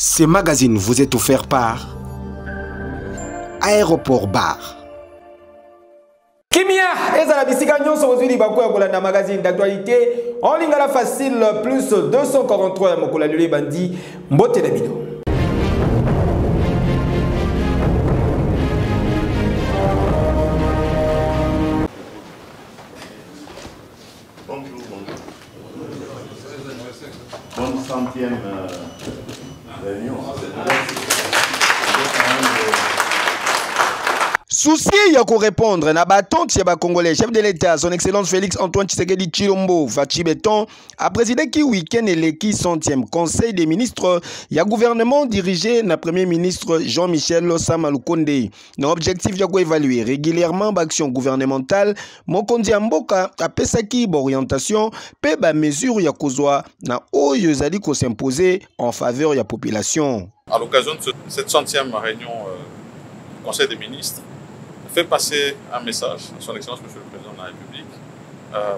Ce magazine vous est offert par Aéroport Bar. Kimia, ezala bisika nyonso ozuli bakoya kolanda magazine d'actualité en lingala facile plus 243 ya mokola lule bandi mbote na bino. Bonne centième réunion. Souci ya ko répondre na batante ya ba congolais chef de l'état son excellence Félix Antoine Tshisekedi Tshilombo Fachi Beton a présidé ki week-end eleki 100e conseil des ministres ya gouvernement dirigé na premier ministre Jean-Michel Samalukonde. Na objectif ya ko évaluer régulièrement l'action gouvernementale mokonzi ya mboka apesaki orientation pe ba mesure ya kozwa na oyo ezali ko s'imposer en faveur ya population. À l'occasion de cette 100e réunion du Conseil des ministres, fait passer un message à son Excellence Monsieur le Président de la République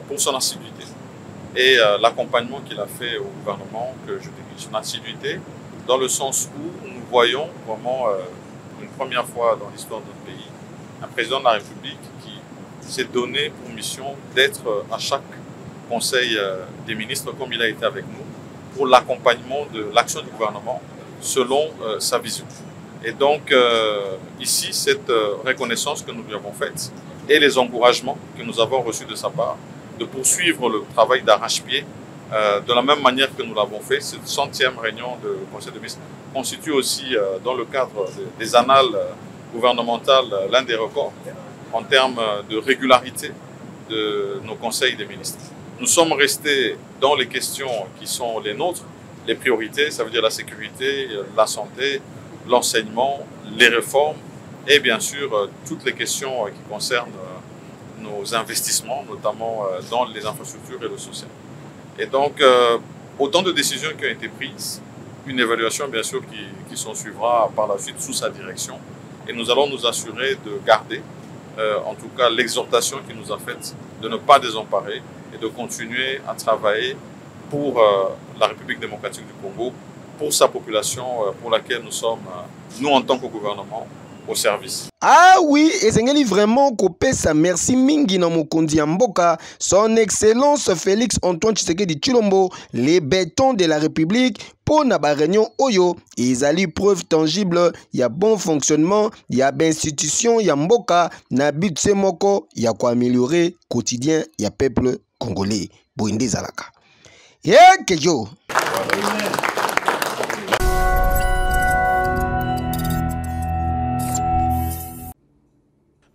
pour son assiduité et l'accompagnement qu'il a fait au gouvernement, que je décris son assiduité, dans le sens où nous voyons vraiment pour une première fois dans l'histoire de notre pays un président de la République qui s'est donné pour mission d'être à chaque Conseil des ministres comme il a été avec nous pour l'accompagnement de l'action du gouvernement selon sa vision. Et donc, ici, cette reconnaissance que nous lui avons faite et les encouragements que nous avons reçus de sa part, de poursuivre le travail d'arrache-pied de la même manière que nous l'avons fait. Cette 100e réunion du Conseil des ministres constitue aussi, dans le cadre des annales gouvernementales, l'un des records en termes de régularité de nos conseils des ministres. Nous sommes restés dans les questions qui sont les nôtres, les priorités, ça veut dire la sécurité, la santé, l'enseignement, les réformes et bien sûr toutes les questions qui concernent nos investissements, notamment dans les infrastructures et le social. Et donc, autant de décisions qui ont été prises, une évaluation bien sûr qui s'en suivra par la suite sous sa direction. Et nous allons nous assurer de garder, en tout cas, l'exhortation qu'il nous a faite de ne pas désemparer et de continuer à travailler pour la République démocratique du Congo, pour sa population pour laquelle nous sommes, nous en tant que gouvernement, au service. Ah oui, et c'est vraiment coupé sa merci mingi na mokonzi ya mboka, son excellence Félix Antoine Tshisekedi Tshilombo, les bétons de la République, pour na ba réunion oyo, ils allaient preuve tangible, il y a bon fonctionnement, il y a ben institution, il y a mboka, na but se moko, il y a quoi améliorer quotidien, il y a peuple congolais. Boindi Zalaka. Yeah, kejo.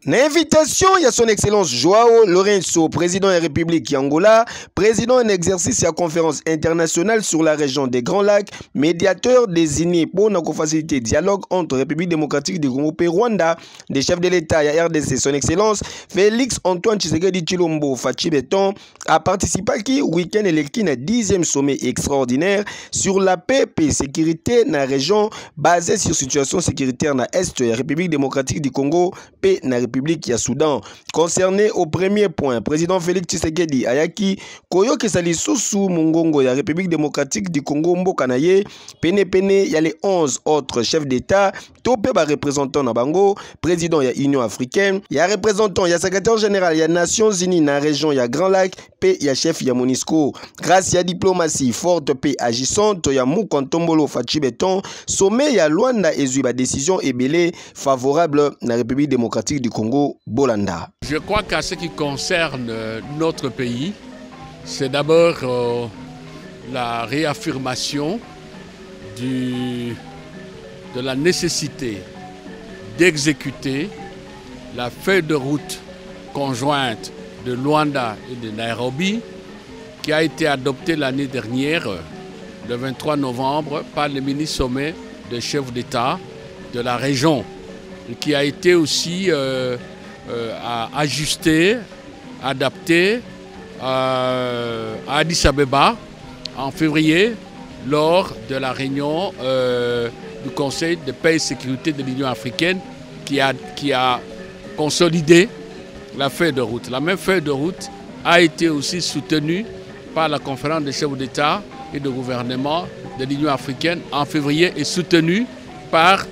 L'invitation à son excellence Joao Lourenço, président de la République Angola, président en exercice de la conférence internationale sur la région des Grands Lacs, médiateur désigné pour faciliter le dialogue entre République démocratique du Congo et Rwanda, des chefs de l'État et RDC, son excellence Félix Antoine Tshisekedi Tshilombo Fachi Beton, a participé au week-end électif à 10e sommet extraordinaire sur la paix et sécurité dans la région basée sur la situation sécuritaire dans l'Est de la République démocratique du Congo et dans la République ya Soudan. Concerné au premier point, président Félix Tshisekedi ayaki koyo kesali susu mungongo ya République démocratique du Congo mboka na ye pene ya les 11 autres chefs d'État topé ba représentant na bango, président ya Union africaine, ya représentant ya secrétaire général ya Nations Unies na région ya Grand Lac pe ya chef ya MONUSCO. Grâce ya diplomatie forte pe agissante ya Mukontombolo Fachi Beton, sommet ya Luanda ezui ba décision ebele favorable na République démocratique du Congo Bolanda. Je crois qu'à ce qui concerne notre pays, c'est d'abord la réaffirmation de la nécessité d'exécuter la feuille de route conjointe de Luanda et de Nairobi qui a été adoptée l'année dernière, le 23 novembre, par le mini-sommet des chefs d'État de la région, et qui a été aussi ajusté, adapté à Addis Abeba en février lors de la réunion du Conseil de paix et sécurité de l'Union africaine qui a consolidé la feuille de route. La même feuille de route a été aussi soutenue par la conférence des chefs d'État et de gouvernement de l'Union africaine en février est soutenu par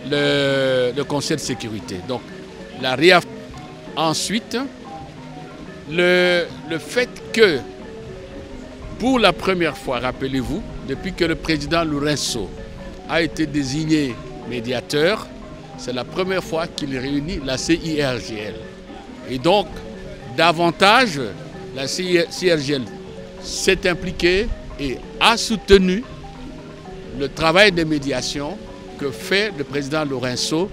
le Conseil de sécurité. Donc, la réaffirmation. Ensuite, le fait que, pour la première fois, rappelez-vous, depuis que le président Lourenço a été désigné médiateur, c'est la première fois qu'il réunit la CIRGL. Et donc, davantage, la CIRGL s'est impliquée et a soutenu le travail de médiation que fait le président Lourenço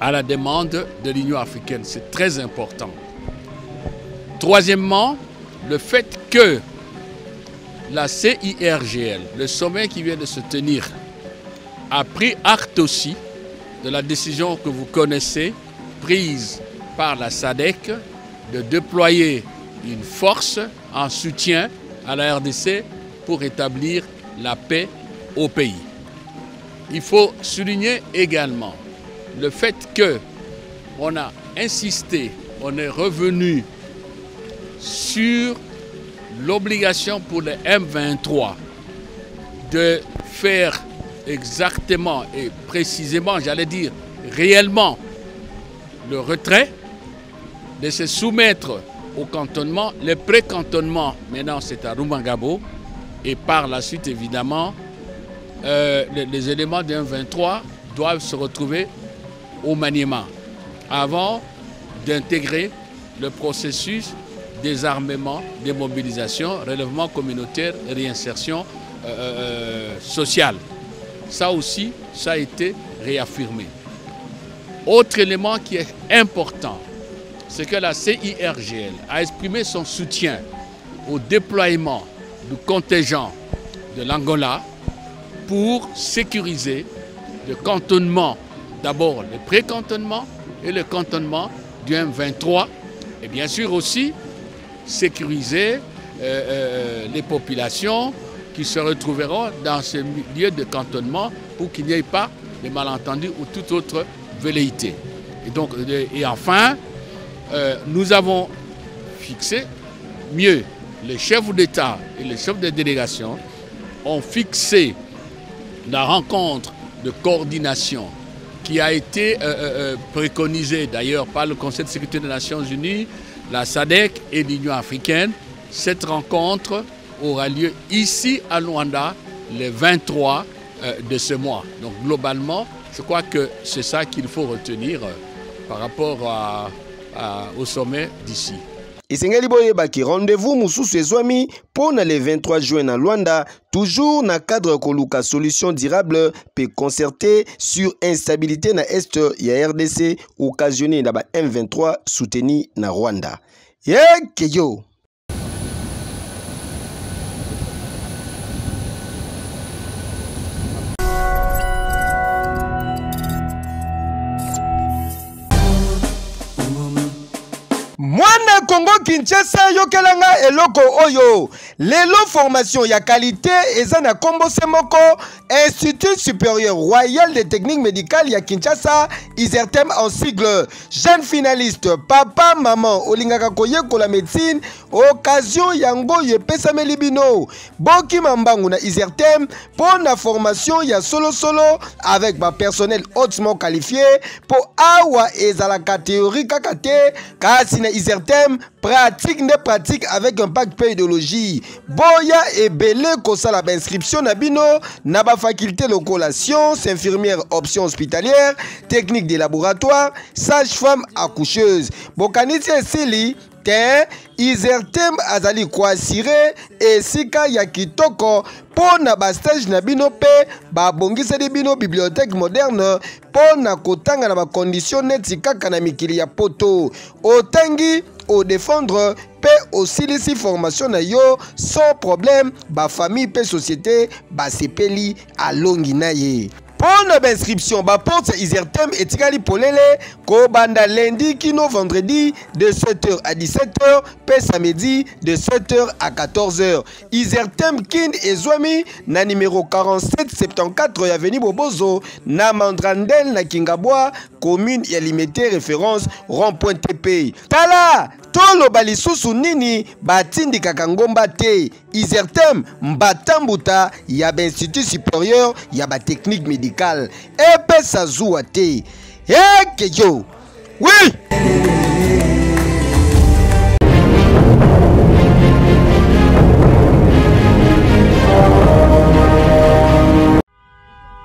à la demande de l'Union africaine. C'est très important. Troisièmement, le fait que la CIRGL, le sommet qui vient de se tenir, a pris acte aussi de la décision que vous connaissez, prise par la SADC, de déployer une force en soutien à la RDC pour établir la paix au pays. Il faut souligner également le fait qu'on a insisté, on est revenu sur l'obligation pour le M23 de faire exactement et précisément, j'allais dire réellement, le retrait, de se soumettre au cantonnement. Le pré-cantonnement, maintenant c'est à Rumangabo, et par la suite évidemment, les éléments du M23 doivent se retrouver au Maniema avant d'intégrer le processus désarmement, démobilisation, relèvement communautaire et réinsertion sociale. Ça aussi, ça a été réaffirmé. Autre élément qui est important, c'est que la CIRGL a exprimé son soutien au déploiement du contingent de l'Angola pour sécuriser le cantonnement, d'abord le pré-cantonnement et le cantonnement du M23, et bien sûr aussi sécuriser les populations qui se retrouveront dans ce lieu de cantonnement pour qu'il n'y ait pas de malentendus ou toute autre velléité. Et enfin, nous avons fixé, mieux, les chefs d'État et les chefs de délégation ont fixé la rencontre de coordination qui a été préconisée d'ailleurs par le Conseil de sécurité des Nations Unies, la SADC et l'Union africaine. Cette rencontre aura lieu ici à Luanda le 23 de ce mois. Donc globalement, je crois que c'est ça qu'il faut retenir par rapport au sommet d'ici. Isengeli boyebaki rendez-vous mususu ezwami pour le 23 juin à Luanda, toujours dans le cadre de solution durable et concertée sur instabilité na est ya RDC occasionnée dans M23 soutenu na Rwanda. Yo! Mwana Congo Kinshasa yokelanga eloko oyo lelo formation ya qualité eza na kombo semoko Institut supérieur royal de techniques médicales ya Kinshasa ISERTEM en sigle. Jeune finaliste papa maman olingaka koyekola médecine occasion yango yepesameli bino boki mambangu na ISERTEM pour na formation ya solo avec ba personnel hautement qualifié pour awa ezalaka théorie kakate kasi na ISERTEM pratique avec un pack pédologie boya et belé kosala ba inscription na bino na ba faculté lokola sciences infirmière option hospitalière technique de laboratoire sage-femme accoucheuse bokanisi esili te ISERTEM azali kwasire esika ya kitoko pona ba stage na bino pe ba bongisa de bino bibliothèque moderne pona kotanga na ba condition neti kaka na mikili ya poto otangi au défendre pe aussi les formation na yo sans problème ba famille pe société ba sepeli alongi na ye. Pour l'inscription, porte Isertem et Tikali Polele, Kobanda lundi, kino vendredi de 7h à 17h, pe samedi de 7h à 14h. Isertem Kin et Zwami, na numéro 4774 avenue Bobozo, na Mandrandel, na Kingabwa, commune et limité référence rond-point TP. Tala! Tolo balisusu nini batindi kakangomba te. Isertem mbatambuta ya institut supérieur ya ba technique médicale. Epe sazua te. Kejo. Oui.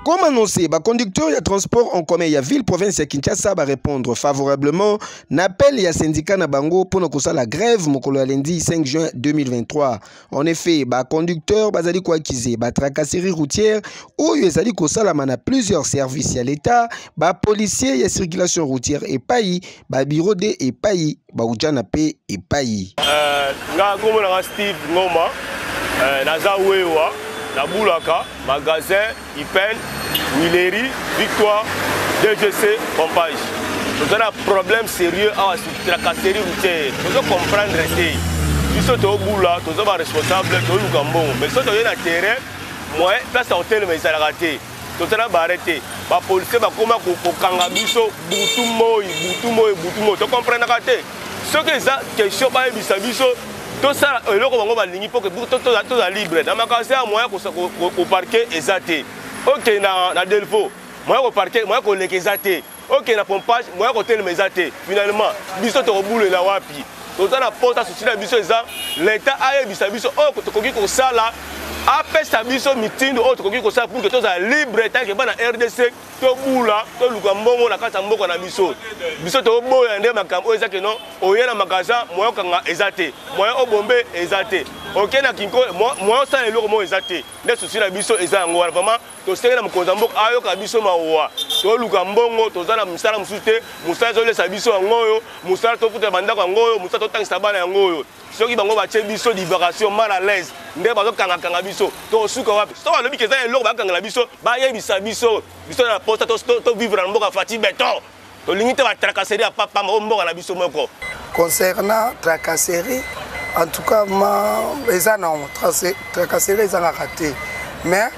Comme annoncé, les conducteurs de transport en commun de ville province de Kinshasa va répondre favorablement l'appel des syndicats Nabango pour nous la grève mokolo lundi 5 juin 2023. En effet, les conducteurs bazali ko akize ba tracasserie routière ou yezali ko salamana plusieurs services à l'État, les policiers ya circulation routière et pays, les bureaux de et pays, ba ujana pe et pays. Nga gomo na Steve Ngoma, nazawewa na Boulaka, magasin, Ipen, Willery, Victoire, DGC, pompage. Nous avons un problème sérieux à la tracasserie routière. Nous devons comprendre ça. Si nous sommes au boulot, nous sommes responsables, nous sommes gambons. Mais si nous sommes sur le terrain, moi, place à hôtel, mais ça a raté. Nous sommes arrêtés. Les policiers vont comment kangabiso, boutumo. Tu comprends ça? Ce que ça, question pas bisabiso. Tout ça, il faut que tout soit libre. Dans ma case, moi, je parquer exaté. Ok, na Delvaux, moi, je parquer, moi, je les exaté. Ok, na pompage, moi, je tel mes exaté. Finalement, biso to boule la wapi. Tout ça, na porte à souci la biso ça. L'État a eu biso. Oh, tu connais que ça là. Après ça, biso meeting, oh, tu connais que ça pour que tout soit libre. Tant que na RDC, to boula, to lukambongo na kata mboko na biso. Biso to boya ndé makambo ezake non. Oye na magasin, moi, kanga exaté. Moi, au bombe exaté. Ok, na kinko, moi, ça est lourd, moi, exaté. Ne souci la biso ezango. Vraiment, to sait na mkonzambok ayo ka biso mawa. To lukambongo, to zana musala musute, musala zole sa biso ngoyo, musala to futa bandako ngoyo, musala to tangisa bana ngoyo. Ceux qui vont battre biso libération mal à l'aise. Ndé bazo kanga biso. To suka wapi. So le bikeza est lourd ba kanga biso, ba ye bisa biso. Biso na poste to vivre en mboka fati béton. To limite ba tracasserie à papa mboka na biso moko. Concernant tracasserie, en tout cas, les non, tracasserie, ils ont raté. Mais,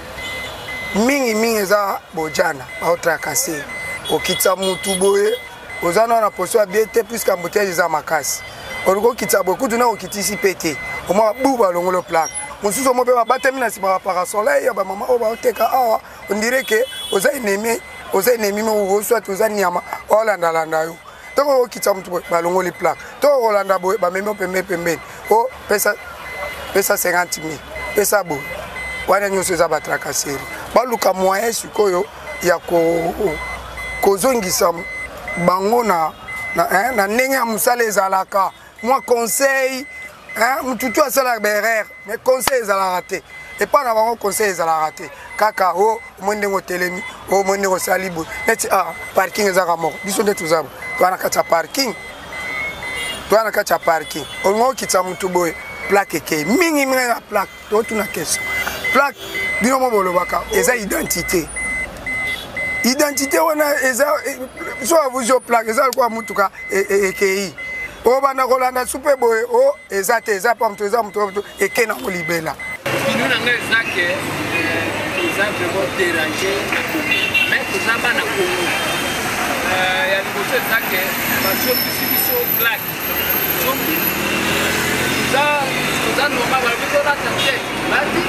mingi, ils ont bojana, ils ont tracassé. Au Kitsamu, Touboé, aux années, on a posé à bien, puisqu'à Mouté, ils ont ma casse. Au Rugo Kitsabo, beaucoup de gens ont quitté ici pété. Au moins, bouba, le plaque. On se souvient, on va battre, par soleil, maman, on dirait que, aux ennemis, ou soit aux anyama, Hollanda, donc on quitte ça balongo les plaques to Rolanda boy ba même pembe oh pesa 50 000 pesa bo wana nyoso za batracasserie baluka moyen sikoyo ya ko zongisa bango na ndenge ya musala ezalaka moi conseil mututu asala berere mais conseil ezala raté et pas na bango conseil ezala raté kaka o mwende ngotelemi o mwende ngosalibo neti parking ezaka moko biso nde tuzaba twana kacha parking on ngo kitsa mutu boy plaque ke mingi na plaque to tuna question plaque bino mo bolobaka eza identité wana eza so avujo plaque eza kwa mutu ka ekei o bana kolanda super boy o eza te eza pa mutu eza mutu ekena ko libela bino na ngai zake eza vraiment dérangé mais eza bana ko ya liboso ezake basombisi biso plaque sombi eza normal balobitolata te bati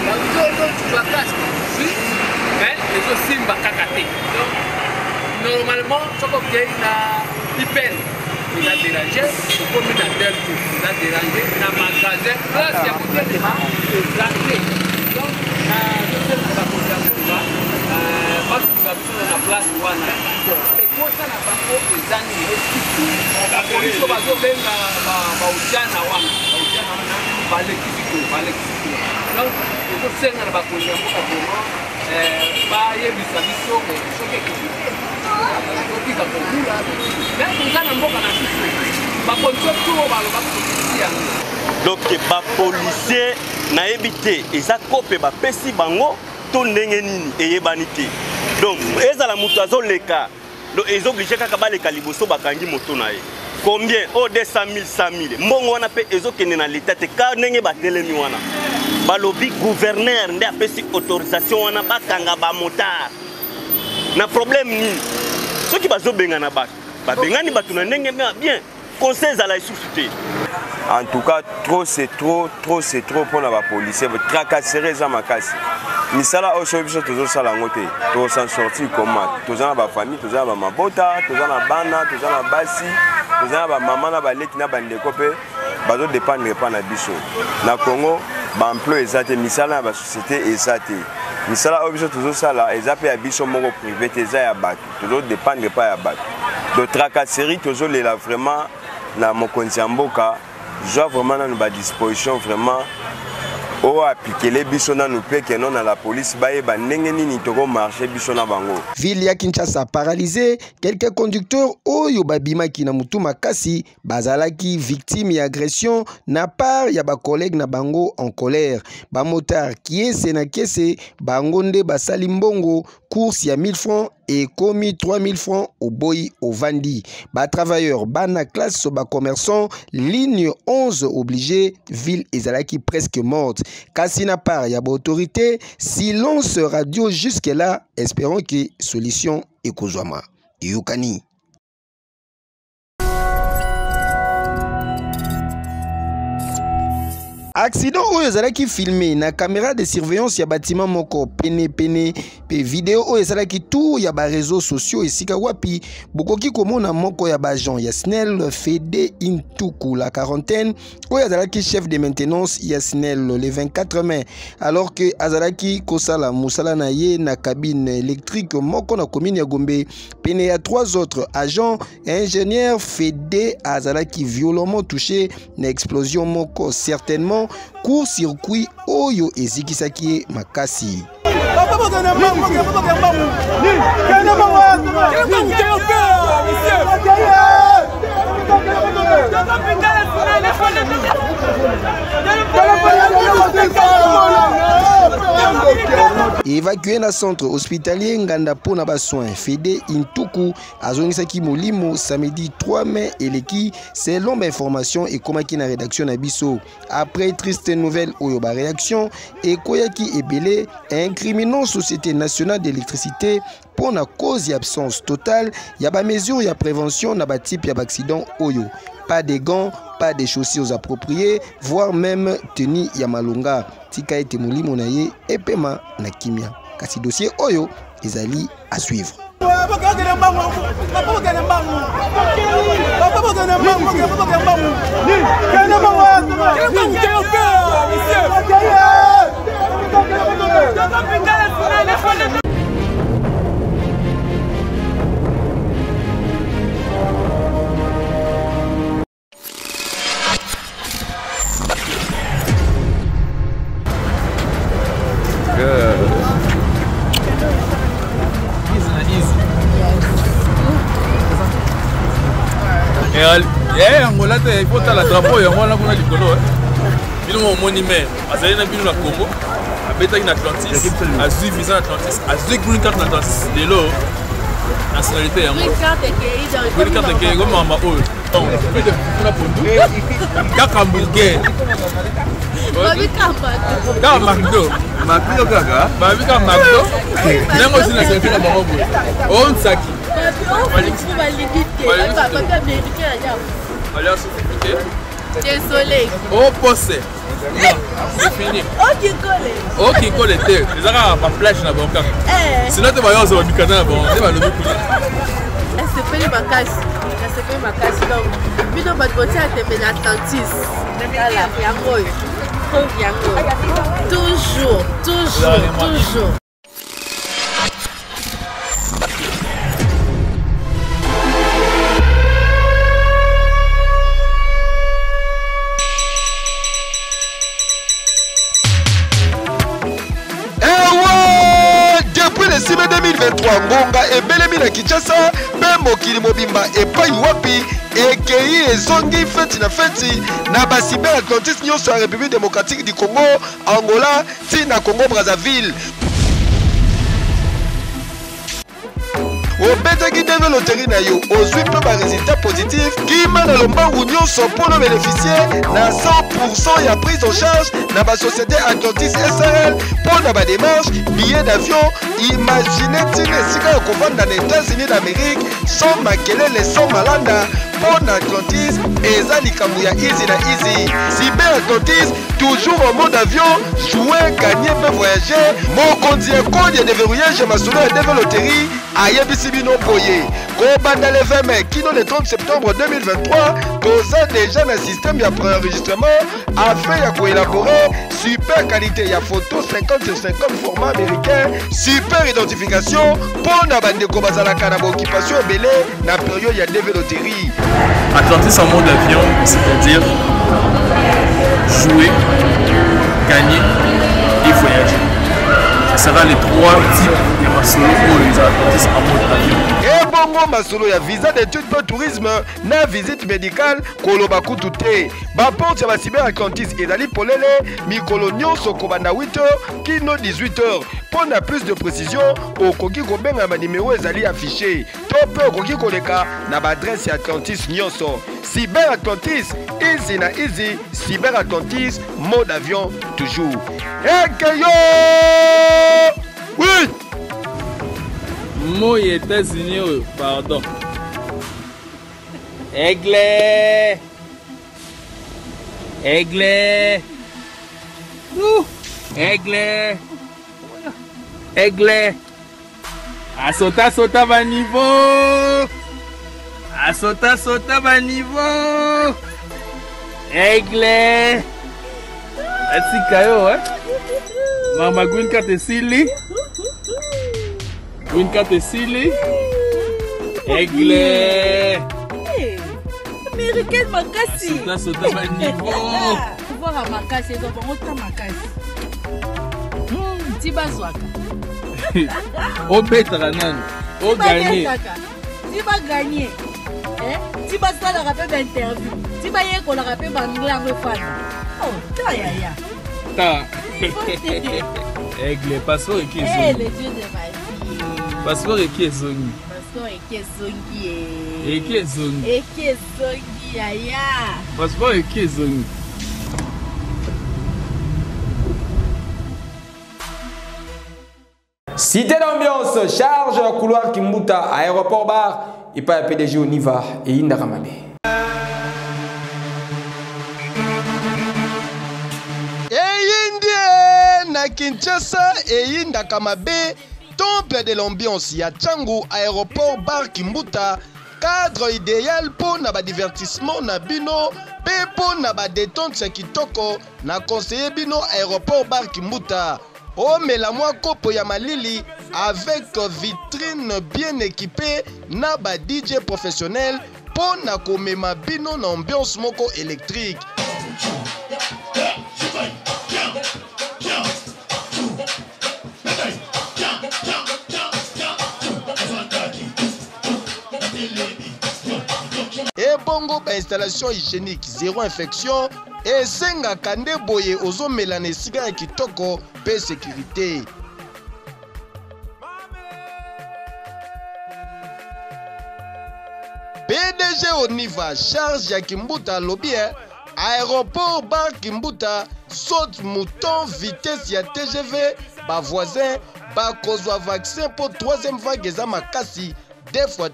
bazototuba casque mais ezosimba kaka te donc normalement soko okei na ipel eza dérangé okomi na delto eza dérangé na magasin place ya kotelema eza te donc toseleka bakondakuba basunga biso na place wana ekosa na bango eza nini bapoliso bazobenga baujana wana balekisi donc ekosenga na bakonzi ya mboka vraiment bayebisa biso soki ekokika kokula mais toza na mboka na biso bakonzi to balobaka kokisi yango donc bapolisier nayebi te eza kope bapesi bango to ndenge nini eyebani te Donc ezala mutu azoleka donc ils obligé kaka baleka liboso bakangi moto na ye combien o 200 000 100 000 mbongo wana pe ezokende na l'état te ka ndenge batelemi wana balobi gouverneur nde apesi autorisation wana bakanga ba motard na problème ni soki bazobenga na bato babengani bato na ndenge bien conseil à la suscité. En tout cas, trop c'est trop pour la police. Tracasser les amakasi. Misala au chef toujours ça la ngote. Tous s'en sortir comment? Tous en ba famille, tous en ba mabota, tous en ba bana, tous en ba basi, tous en ba maman na ba leki na bande kopé. Bazo dépendre pas na biso. Na Congo, ba emploi ezate misala ba société ezate. Misala au toujours ça là, ezapé à biso moko privé teza ya bato. Toujours dépendre pas ya bato. De tracasserie toujours les là vraiment na mokonzi mboka. Je vois vraiment dans nos dispositions vraiment au appliquer les biso na nous que non à la police ba ndenge ni toko marché biso na bango. Ville ya Kinshasa paralysée, quelques conducteurs oyo babimaki na mutu makasi bazalaki victime ya agression na part ya ba collègue na bango en colère. Ba motard kiese na kiese bango nde basali mbongo course ya 1000 francs et commis 3000 francs au boy au vandi. Ba travailleurs bana classe ba commerçants ligne 11 obligé ville ezalaki presque morte. Kasi na part ya ba autorité silence radio jusque là espérons que solution ekozwama. Yukani accident oyo ezalaki filmé na caméra de surveillance ya bâtiment moko pene pe vidéo oyo ezalaki tout ya ba réseaux sociaux esika wapi bokoki komona moko ya bagent ya SNEL Fede Intuku la quarantaine oyo ezalaki chef de maintenance ya SNEL le 24 mai alors que azalaki kosala musala na ye na cabine électrique moko na commune ya Gombe pene ya 3 autres agents ingénieurs Fede azalaki violemment touché na explosion moko certainement court-circuit oyo ezikisaki makasi. Évacué na centre hospitalier Nganda pona ba soins Fede Intuku azongisaki molimo samedi 3 mai eleki selon ma information et komaki na rédaction na biso après triste nouvelle oyo ba réaction et koyaki ebele incriminant Société nationale d'électricité pour na cause et absence totale ya ba mesure ya prévention na ba type ya accident oyo. Pas de gants, pas de chaussures appropriées, voire même tenue ya malunga. Tika ete molimo na ye epema na kimia. Kasi dossier oyo ezali à suivre. Angola il faut la drapeau et on a pour l'icolo. Il mon monument, azali na bino na Congo, abetaki na Atlantis, azui visa Atlantis, azui green card na Atlantis. Lelo nationalité yango. Green card ke go mama oyo. Donc, plus de kuna pondu. Kaka burger. Babi kamba. Makdo kaka. Babi kamba makdo. Nango sina selfie na bango. On saki. Désolé. Oh, possé. C'est fini. Oh, qui colle était. Les arabes à plage na banque. Sinon, tu vas y avoir du canard. Bon, tu vas le couler. C'est pas ma casse. C'est pas ma casse. Donc, puis dans votre côté, tu es Atlantis. Voilà, toujours. Le 6 mai 2023 ngonga ebelemi na Kinshasa pe mokili mobimba epai wapi ekei ezongi feti na basiber Atlantis nyonso ya République démocratique du Congo, Angola ti na Congo Brazzaville. obetaki deve loterie na yo ozwi mpe baresultat positif kima na lombangu nyonso mpona bénéficier na 100% ya prise en charge na basociété Atlantis SRL mpona badémarche billet d'avion. Imagine ntina esika ya kovanda na États-Unis d'Amérique sans makelele sans malanda mpona Atlantis eza likambo ya easy na easy. Cyber Atlantis toujours en mode avion, jouer, gagner, peut voyager. Mokonzi ya code ya déverrouillage masolo ya deve loterie ayebisi bino boye kobanda le 20 mai kino le 30 septembre 2023 toza déjà na système ya préenregistrement afin ya koélaborer super qualité ya photo 50/50 format américain, super identification mpona bandeko bazalaka na baoccupation ebele na période ya deve loterie. Atlantis en mode avion, c'est-à-dire jouer, gagner et voyager. Ce sera les trois types de masolo pour les Atlantis en mode avion. Et bongo masolo ya visa d'études pour tourisme na visite médicale koloba kutu te. Ba porte ya ba Cyber Atlantis ezali polele mikolo nyonso kobanda 8h kino 18h. Pour na plus de précision okoki kobenga ba numéro ezali affiché. To pe okoki koleka na ba adresse ya Atlantis nyonso. Cyber Atlantis easy na easy. Cyber Atlantis mode avion toujours. Ekeyo! Oui! Moi États-Unis, pardon. Aigle. Aigle. Aigle. Aigle. Asota va niveau. Asota va niveau. Aigle. Ati kayo, hein? Mama Green Cat Silly. Green Cat Silly. Aigle. Américaine makasi. Asota va niveau. Voir makasi, donc on ta makasi. Tiba zwaka. O betra nani. O gagner. Tiba gagner. Tiba ça la rappel d'interview. Tiba yé ko la rappel bangla ngefana. Oh, ta ya. Ta. Aigle, passeport et qui est zongi. Eh, le dieu de ma vie. Passeport et qui est zongi. Passeport et qui est zongi. Et qui est zongi. Et qui est zongi, aya. Passeport et qui est zongi. Cité d'ambiance, charge couloir Kimbuta, aéroport bar, et pas PDG Oniva et Indaramame. Na Kinshasa et Indakamabe, temple de l'ambiance ya Tchangu aéroport bar Kimbuta, cadre idéal pour na divertissement na bino, pe pour na détente ya kitoko na conseiller bino aéroport bar Kimbuta. Oh mais la moi kopo ya malili avec vitrine bien équipée na ba DJ professionnel pour na komema bino na ambiance moko électrique. Et bongo ba installation hygiénique, zéro infection et senga kande boye ozo melane siga kitoko pe sécurité. PDG Oniva charge ya Kimbuta lobby aéroport bar Kimbuta saute mouton vitesse ya TGV ba voisin ba kozwa vaccin pour troisième vague eza makasi. Des fois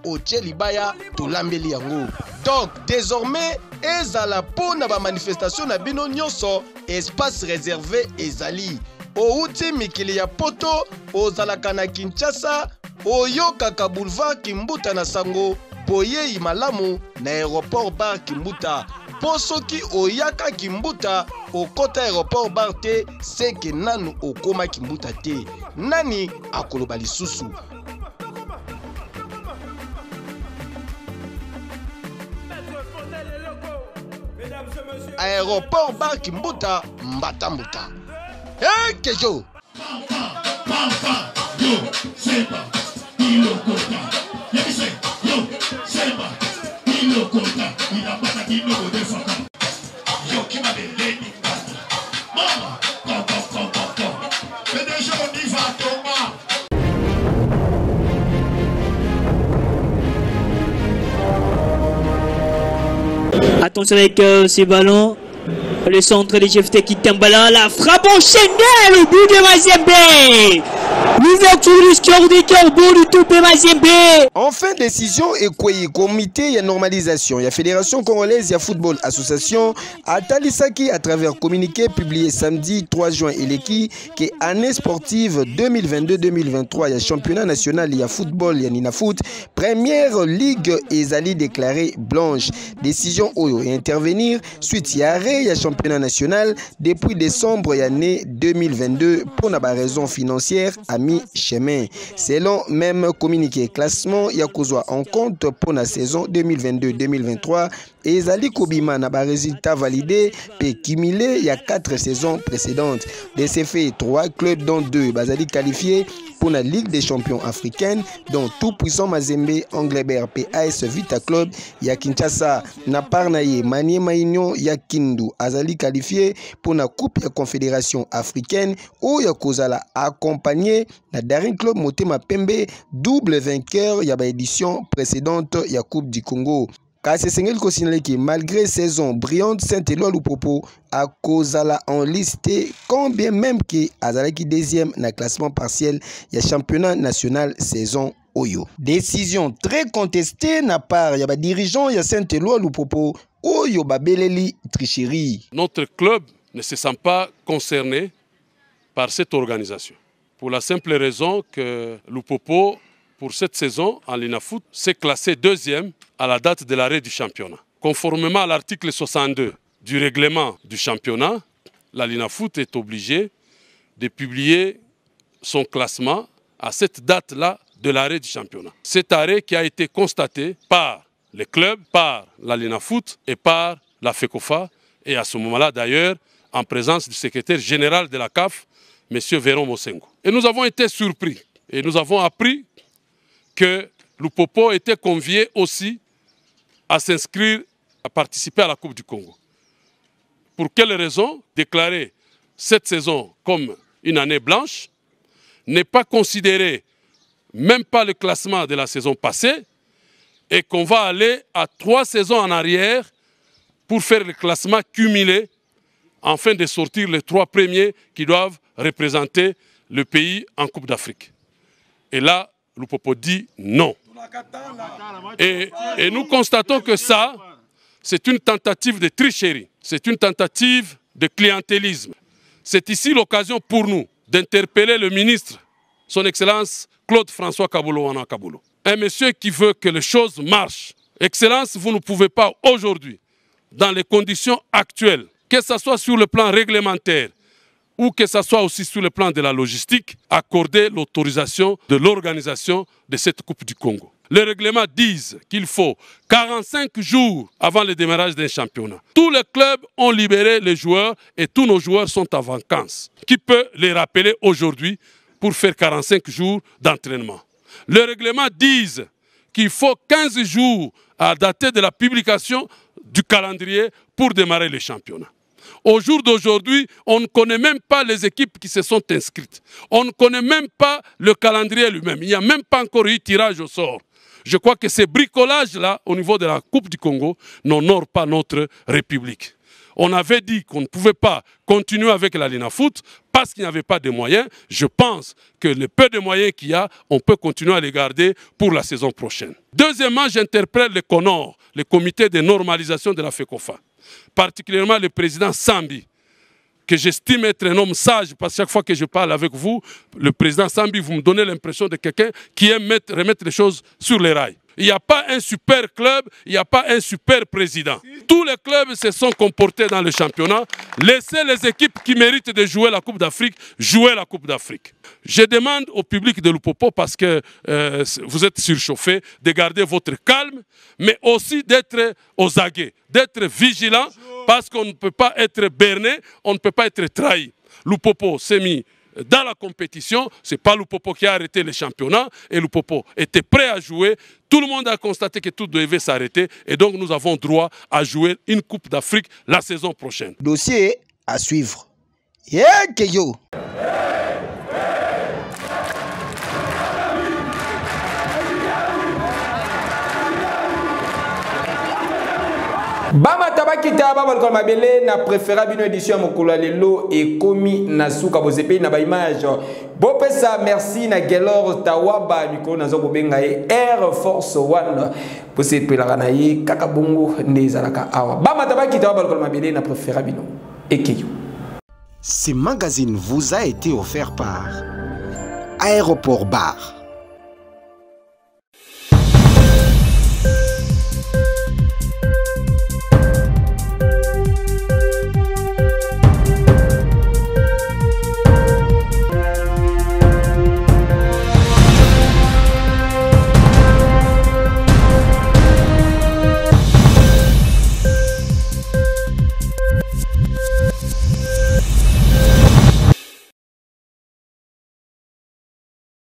au Tchelibaya to lambeli yango. Donc désormais ezala po na ba manifestation na bino nyonso espace réservé ezali. Outi mikili ya poto ozalaka na Kinshasa oyokaka boulevard Kimbuta na sango boye malamu na aéroport bar Kimbuta. Posoki oyaka Kimbuta okota aéroport bar te seke nanu okoma Kimbuta te. Nani akoloba lisusu. Aéroport bar Kimbuta Mbatambuta. Hey Kejo. Attention avec ces ballons. Le centre de Jefté qui Tambala, la frappe enchaînée, le but de Mazembe. L'ouverture du score du cœur, beau du tout de Mazembe. Enfin, décision et quoi, comité de normalisation, il y a Fédération Congolaise, il y a Football Association, à Talisaki à travers communiqué publié samedi 3 juin et l'équipe que année sportive 2022-2023, il y a championnat national, il y a football, il y a Nina Foot, première ligue Ezali déclarée blanche. Décision Oyo et intervenir suite il y a championnat national depuis décembre l'année 2022 pour une raison financière à mi-chemin. Selon même communiqué classement, il y a en compte pour la saison 2022-2023 et Ezali Kobima n'a pas résultat validé et cumulé il y a 4 saisons précédentes. De ces faits, 3 clubs dont 2 Bazali qualifiés pour la Ligue des champions africaine, dont tout puissant Mazembe, Anglebert, PAS Vita Club, ya Kinshasa, na Parnaye, Maniema Union, ya Kindu, Azali qualifié pour la Coupe de Confédération africaine, où ya Kozala accompagné la Daring Club Motema Pembe, double vainqueur, ya ba édition précédente, ya Coupe du Congo. Kasi Sengel ko signalé que malgré saison brillante, Saint-Éloi Lupopo a Kozala en liste, combien même que Azala qui deuxième dans le classement partiel, il y a championnat national saison Oyo. Décision très contestée n'a part, il y a des dirigeants, il y a Saint-Éloi Lupopo, Oyo Babeleli tricherie. Notre club ne se sent pas concerné par cette organisation. Pour la simple raison que Lupopo, pour cette saison, en Linafoot, s'est classé deuxième à la date de l'arrêt du championnat. Conformément à l'article 62 du règlement du championnat, la Linafoot est obligée de publier son classement à cette date-là de l'arrêt du championnat. Cet arrêt qui a été constaté par les clubs, par la Linafoot et par la FECOFA, et à ce moment-là d'ailleurs, en présence du secrétaire général de la CAF, M. Véron Mosengo. Et nous avons été surpris et nous avons appris que Lupopo était convié aussi à s'inscrire, à participer à la Coupe du Congo. Pour quelle raison? Déclarer cette saison comme une année blanche, n'est pas considérer même pas le classement de la saison passée et qu'on va aller à 3 saisons en arrière pour faire le classement cumulé afin de sortir les 3 premiers qui doivent représenter le pays en Coupe d'Afrique. Et là, Lupopo dit non. Et nous constatons que ça, c'est une tentative de tricherie, c'est une tentative de clientélisme. C'est ici l'occasion pour nous d'interpeller le ministre, son Excellence Claude-François Kaboulo-Wana Kaboulo. Un monsieur qui veut que les choses marchent. Excellence, vous ne pouvez pas aujourd'hui, dans les conditions actuelles, que ce soit sur le plan réglementaire, ou que ce soit aussi sur le plan de la logistique, accorder l'autorisation de l'organisation de cette Coupe du Congo. Les règlements disent qu'il faut 45 jours avant le démarrage d'un championnat. Tous les clubs ont libéré les joueurs et tous nos joueurs sont en vacances. Qui peut les rappeler aujourd'hui pour faire 45 jours d'entraînement? Les règlements disent qu'il faut 15 jours à dater de la publication du calendrier pour démarrer les championnats. Au jour d'aujourd'hui, on ne connaît même pas les équipes qui se sont inscrites. On ne connaît même pas le calendrier lui-même. Il n'y a même pas encore eu tirage au sort. Je crois que ces bricolages-là, au niveau de la Coupe du Congo, n'honorent pas notre République. On avait dit qu'on ne pouvait pas continuer avec la Linafoot parce qu'il n'y avait pas de moyens. Je pense que le peu de moyens qu'il y a, on peut continuer à les garder pour la saison prochaine. Deuxièmement, j'interpelle le CONOR, le comité de normalisation de la FECOFA. Particulièrement le président Sambi, que j'estime être un homme sage, parce que chaque fois que je parle avec vous, le président Sambi, vous me donnez l'impression de quelqu'un qui aime remettre les choses sur les rails. Il n'y a pas un super club, il n'y a pas un super président. Tous les clubs se sont comportés dans le championnat. Laissez les équipes qui méritent de jouer la Coupe d'Afrique jouer la Coupe d'Afrique. Je demande au public de Lupopo, parce que vous êtes surchauffé, de garder votre calme, mais aussi d'être aux aguets, d'être vigilant, parce qu'on ne peut pas être berné, on ne peut pas être trahi. Lupopo s'est mis dans la compétition, ce n'est pas Lupopo qui a arrêté le championnat, et Lupopo était prêt à jouer. Tout le monde a constaté que tout devait s'arrêter, et donc nous avons droit à jouer une Coupe d'Afrique la saison prochaine. Dossier à suivre. Yeah, Keyo. Bama tabakita baba ko mabele na préféra bino édition mokolo lelo et komi na suka bozepe na ba image bopesa merci na Gelor Tawaba mikolo na zoko benga Air Force One pose pelaka na ye kaka bongo ndezalaka awa bama tabakita baba ko mabele na préféra bino ekeyo. Ce magazine vous a été offert par Aéroport Bar.